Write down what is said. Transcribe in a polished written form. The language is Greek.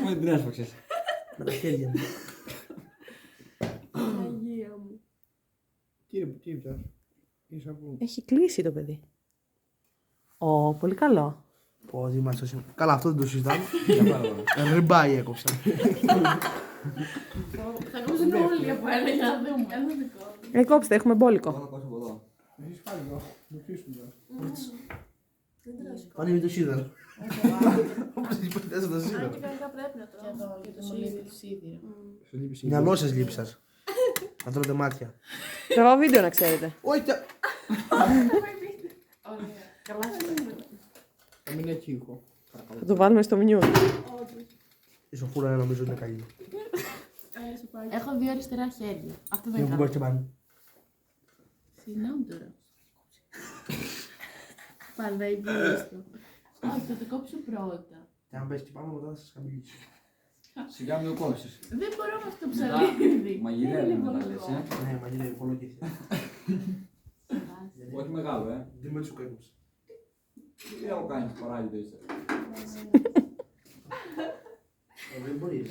με την έσφαξες. Με τα χέρια μου. Αγία μου. Τι είπες. Είσαι από... Έχει κλείσει το παιδί. Ω, πολύ καλό. Πω, τι είμαστε σήμερα. Καλά, αυτό δεν το συζητάμε. Για πάρα πολύ. Ριμπάι έκοψα. Θα κόψουν όλοι από ένα για να δούμε. Ένα δικό του. Κόψτε, έχουμε Εγώ μπόλικο. θα κόψω από εδώ. Έχεις φάει εδώ. Το κλείσουμε τώρα. Δεν τρώω. Πάνε με το σίδερο. Όπως είπες, δεν το σίδερο. Και κανονικά πρέπει να τρώω. Και το λείπει το σίδηρο. Σου λείπει σίγουρα. Μυαλό σας λείπει σας. Να τρώτε μάτια. Τραβάω βίντεο να ξέρετε. Όχι, Ωραία. Καλά σου. θα μείνει εκεί ήχο. Θα το βάλουμε στο μνιού. Η σοφούρα νομίζω είναι καλή. Έχω 2 αριστερά χέρια. Αυτό δεν Είναι που κάνω. μπορεί και πάνε. Συγγνώμη τώρα. Πάντα εμπειρίστο. Όχι, θα το κόψω πρώτα. Και αν πες και πάμε μετά θα σας χαμηλήσω. Σιγά μην το κόψεις. Δεν μπορώ με αυτό το ψαλίδι. Μαγειρεύει μετά λες, Ναι, μαγειρεύει πολύ και Όχι μεγάλο, Δεν με σου έκοψε. Τι έχω κάνει, παράγει το ύστερα. Δεν μπορεί.